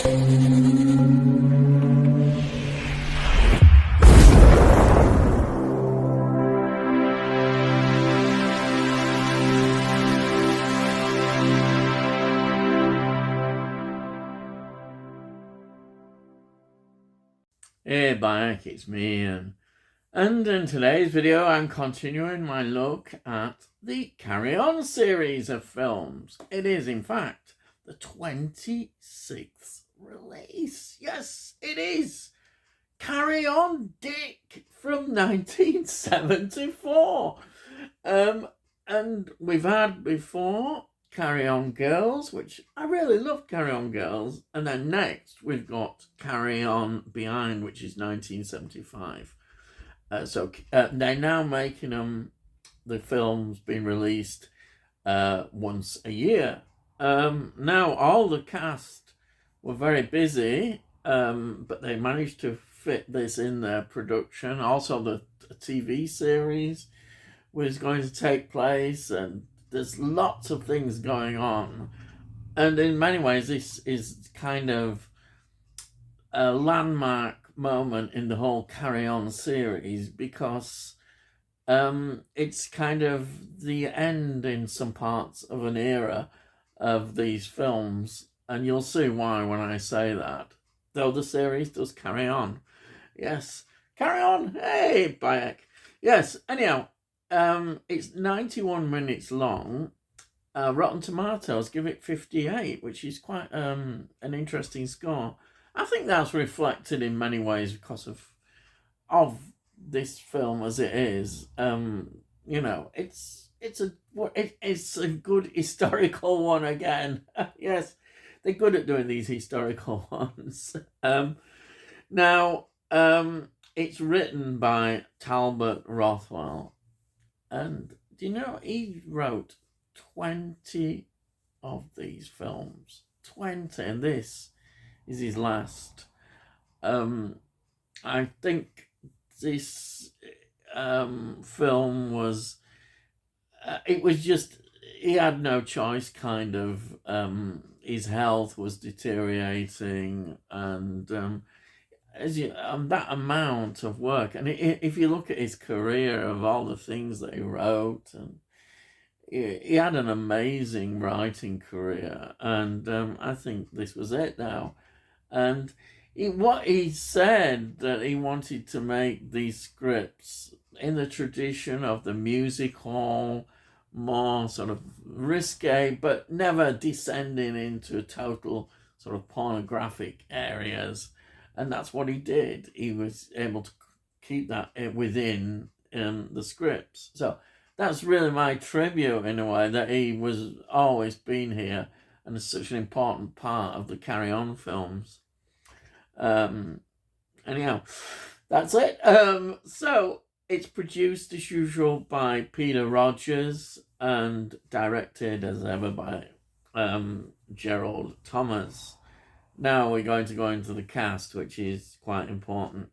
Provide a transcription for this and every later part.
Hey Bayek, it's me Ian. And in today's video I'm continuing my look at the Carry On series of films. It is in fact the 26th release. Yes, it is! Carry On Dick from 1974. And we've had before Carry On Girls, which I really love Carry On Girls. And then next we've got Carry On Behind, which is 1975. So they're now making them, the films being released once a year. Now all the cast were very busy, but they managed to fit this in their production. Also the TV series was going to take place, and there's lots of things going on. And in many ways, this is kind of a landmark moment in the whole Carry On series, because it's kind of the end in some parts of an era of these films, and you'll see why when I say that. Though the series does carry on. Yes, carry on. Hey, Bayek. Yes, anyhow, it's 91 minutes long. Rotten Tomatoes give it 58, which is quite an interesting score. I think that's reflected in many ways because of this film as it is. You know, it's a good historical one again. Yes, they're good at doing these historical ones. Now, it's written by Talbot Rothwell, and do you know he wrote 20 of these films? 20, and this is his last. I think this film was, it was just, he had no choice, kind of. His health was deteriorating, and that amount of work, and if you look at his career of all the things that he wrote, and he had an amazing writing career, and I think this was it now. And what he said, that he wanted to make these scripts in the tradition of the music hall, more sort of risque, but never descending into total sort of pornographic areas. And that's what he did. He was able to keep that within the scripts. So that's really my tribute, in a way, that he was always been here and is such an important part of the Carry On films. Anyhow, that's it. So it's produced as usual by Peter Rogers and directed as ever by Gerald Thomas. Now we're going to go into the cast, which is quite important.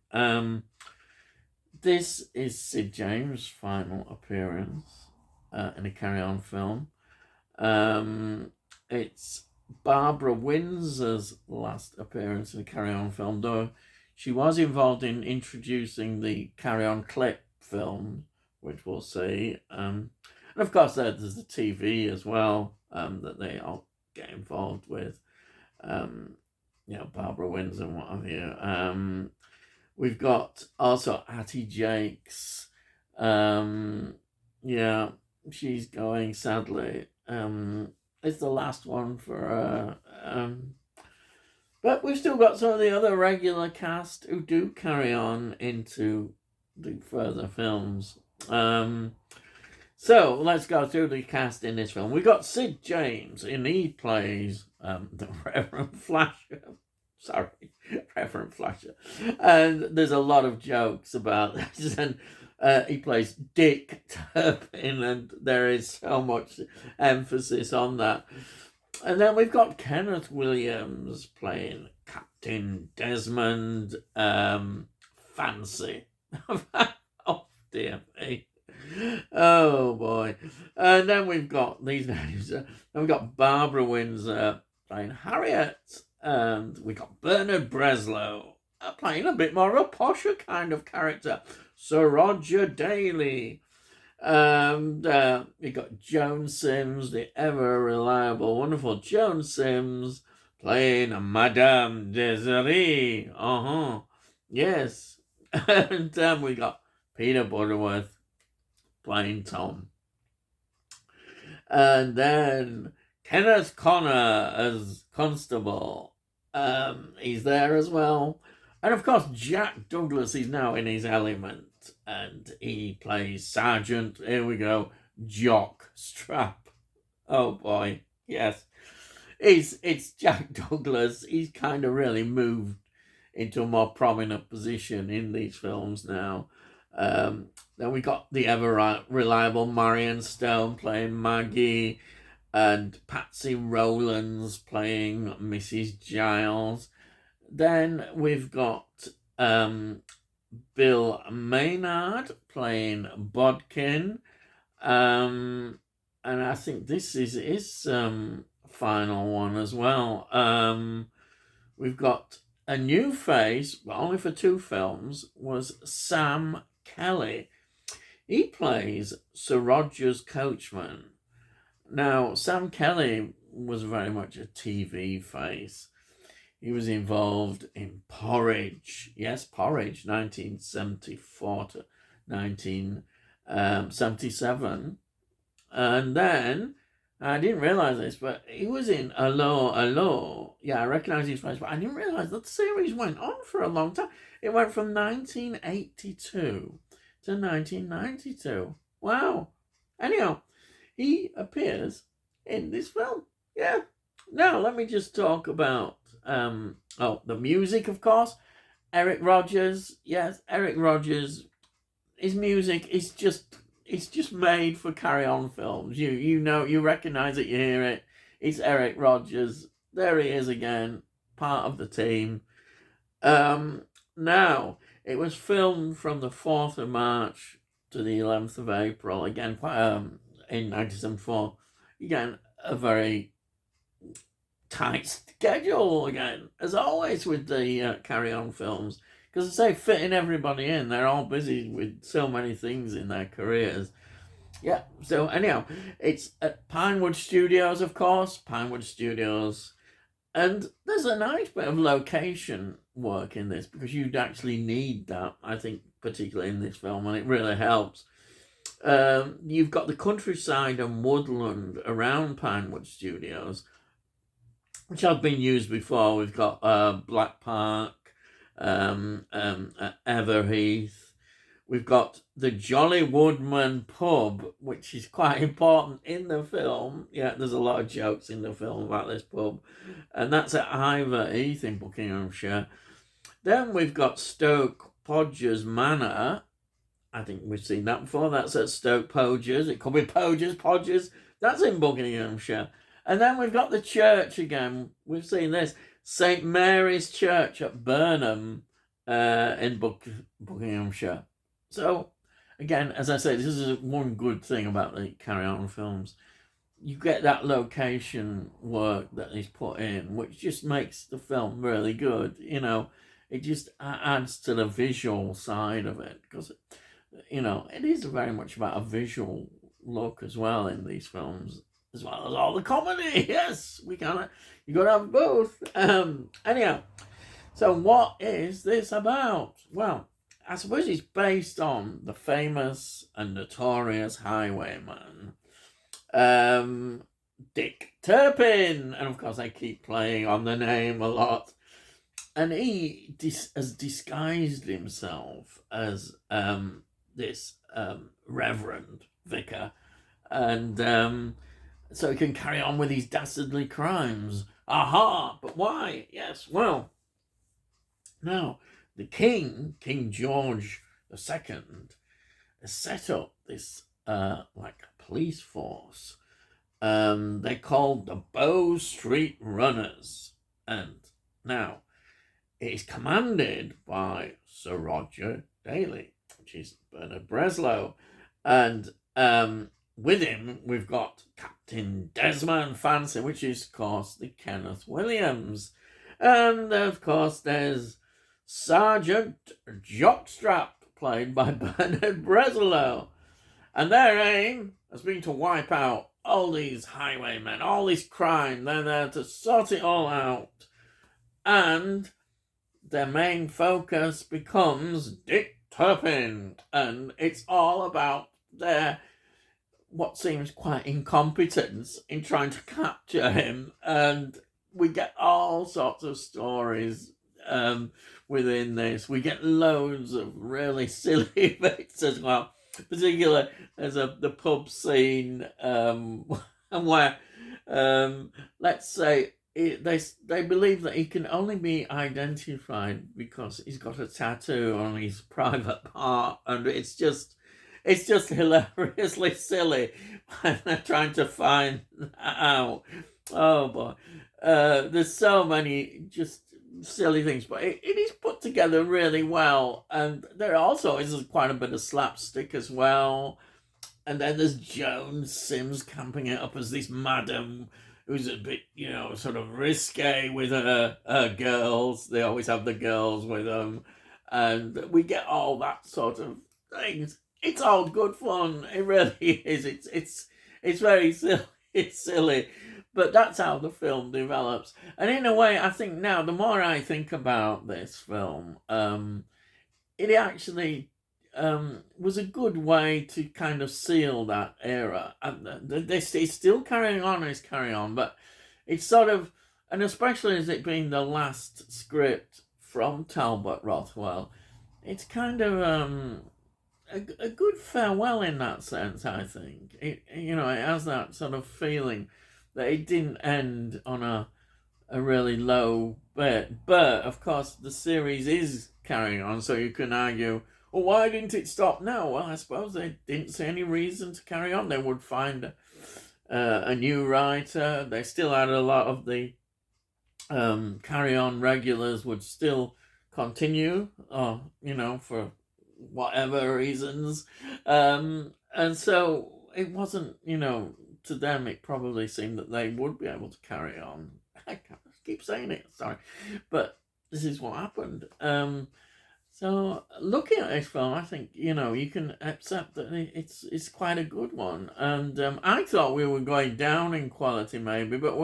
This is Sid James' final appearance in a Carry On film. It's Barbara Windsor's last appearance in a Carry On film, though she was involved in introducing the Carry On clip film, which we'll see. And of course, there's the TV as well, that they all get involved with. Barbara Windsor and what have you. We've got also Hattie Jakes. She's going, sadly. It's the last one for her. But we've still got some of the other regular cast who do carry on into the further films. So let's go through the cast in this film. We've got Sid James, and he plays the Reverend Flasher. Sorry, Reverend Flasher. And there's a lot of jokes about this. And he plays Dick Turpin, and there is so much emphasis on that. And then we've got Kenneth Williams playing Captain Desmond Fancy. Oh, dear me. Oh, boy. And then we've got these names. Then we've got Barbara Windsor playing Harriet. And we got Bernard Breslow playing a bit more of a posher kind of character. Sir Roger Daley. And we got Joan Sims, the ever reliable, wonderful Joan Sims, playing Madame Desiree. Yes. And we got Peter Butterworth playing Tom. And then Kenneth Connor as Constable. He's there as well. And of course, Jack Douglas is now in his element. And he plays Sergeant, here we go, Jock Strap. Oh boy, yes. It's Jack Douglas. He's kind of really moved into a more prominent position in these films now. Then we got the ever reliable Marion Stone playing Maggie, and Patsy Rowlands playing Mrs. Giles. Then we've got Bill Maynard playing Bodkin. And I think this is his final one as well. We've got a new face, but only for 2 films, was Sam Kelly. He plays Sir Roger's coachman. Now, Sam Kelly was very much a TV face. He was involved in Porridge. Yes, Porridge, 1974 to 1977. And then, I didn't realise this, but he was in Hello. Yeah, I recognise his face, but I didn't realise that the series went on for a long time. It went from 1982 to 1992. Wow. Anyhow, he appears in this film. Yeah. Now, let me just talk about the music, of course. Eric Rodgers. Yes, Eric Rodgers. His music is just made for Carry On films. You know, you recognise it, you hear it. It's Eric Rodgers. There he is again, part of the team. Now, it was filmed from the 4th of March to the 11th of April. Again, in 1974. Again, a very tight schedule again, as always with the Carry On films. Because I say, fitting everybody in, they're all busy with so many things in their careers. Yeah, so anyhow, it's at Pinewood Studios, of course, Pinewood Studios. And there's a nice bit of location work in this, because you'd actually need that, I think, particularly in this film, and it really helps. You've got the countryside and woodland around Pinewood Studios, which have been used before. We've got Black Park, Everheath. We've got the Jolly Woodman pub, which is quite important in the film. Yeah, there's a lot of jokes in the film about this pub. And that's at Ivor Heath in Buckinghamshire. Then we've got Stoke Podgers Manor. I think we've seen that before. That's at Stoke Podgers. It could be Podgers. That's in Buckinghamshire. And then we've got the church again. We've seen this. St. Mary's Church at Burnham in Buckinghamshire. So, again, as I say, this is one good thing about the Carry On films. You get that location work that is put in, which just makes the film really good. You know, it just adds to the visual side of it. Because, you know, it is very much about a visual look as well in these films, as well as all the comedy. Yes, you got to have both. Anyhow, so what is this about? Well, I suppose it's based on the famous and notorious highwayman, Dick Turpin. And of course, I keep playing on the name a lot. And he has disguised himself as this reverend vicar. And so he can carry on with his dastardly crimes. Aha! But why? Yes, well, now, the King George II, has set up this police force. They're called the Bow Street Runners. And now, it is commanded by Sir Roger Daley, which is Bernard Breslow. And with him, we've got Captain Desmond Fancy, which is, of course, the Kenneth Williams. And of course, there's Sergeant Jockstrap, played by Bernard Breslow. And their aim has been to wipe out all these highwaymen, all this crime. They're there to sort it all out. And their main focus becomes Dick Turpin. And it's all about their what seems quite incompetence in trying to capture him. And we get all sorts of stories within this. We get loads of really silly bits as well. Particularly, there's the pub scene where, let's say, they believe that he can only be identified because he's got a tattoo on his private part, and it's just hilariously silly when they're trying to find out. Oh boy, there's so many just silly things, but it is put together really well, and there also is quite a bit of slapstick as well. And then there's Joan Sims camping it up as this madam who's a bit, sort of risque with her girls. They always have the girls with them, and we get all that sort of things. It's all good fun. It really is. It's very silly. It's silly. But that's how the film develops. And in a way, I think now, the more I think about this film, it actually was a good way to kind of seal that era. And it's still carrying on, but it's sort of, and especially as it being the last script from Talbot Rothwell, it's kind of a good farewell in that sense, I think. It has that sort of feeling that it didn't end on a really low bit. But, of course, the series is carrying on, so you can argue, well, why didn't it stop now? Well, I suppose they didn't see any reason to carry on. They would find a new writer. They still had a lot of the carry-on regulars would still continue, for whatever reasons. And so it wasn't, to them, it probably seemed that they would be able to carry on. I keep saying it, sorry. But this is what happened. So looking at this film, I think, you can accept that it's quite a good one. And I thought we were going down in quality maybe, but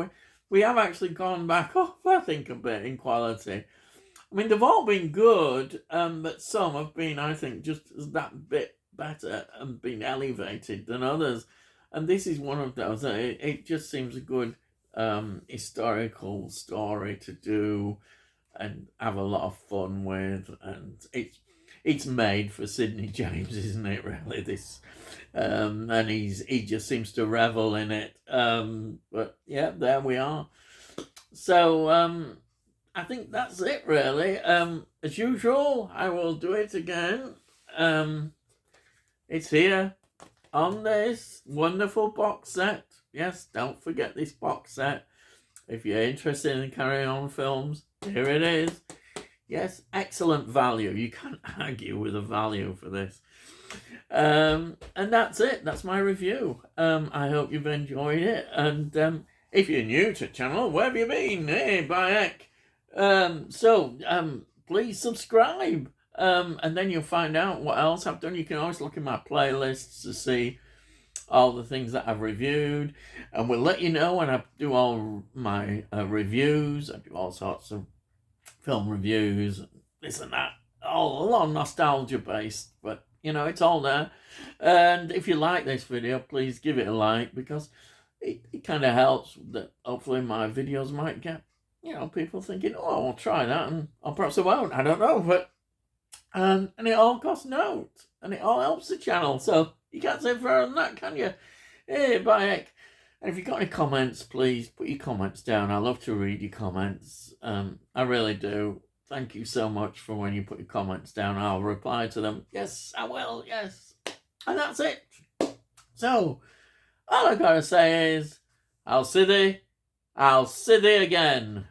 we have actually gone back up, I think, a bit in quality. I mean, they've all been good, but some have been, I think, just that bit better and been elevated than others. And this is one of those. It just seems a good historical story to do and have a lot of fun with. And it's made for Sidney James, isn't it, really, this? And he just seems to revel in it. But, yeah, there we are. So, I think that's it, really. As usual, I will do it again. It's here on this wonderful box set. Yes, don't forget this box set. If you're interested in carrying on films, here it is. Yes, excellent value. You can't argue with the value for this. And that's it. That's my review. I hope you've enjoyed it. And if you're new to the channel, where have you been? Hey, Bayek. Please subscribe. And then you'll find out what else I've done. You can always look in my playlists to see all the things that I've reviewed, and we'll let you know when I do all my reviews. I do all sorts of film reviews, this and that, all a lot of nostalgia based, but it's all there. And if you like this video, please give it a like, because it kind of helps that hopefully my videos might get people thinking, oh, I'll try that, and perhaps I won't, I don't know, but and it all costs note, and it all helps the channel, so you can't say further than that, can you? Hey, Bayek. And if you've got any comments, please put your comments down. I love to read your comments. I really do. Thank you so much for when you put your comments down. I'll reply to them. Yes, I will. Yes. And that's it. So, all I've got to say is, I'll see thee again.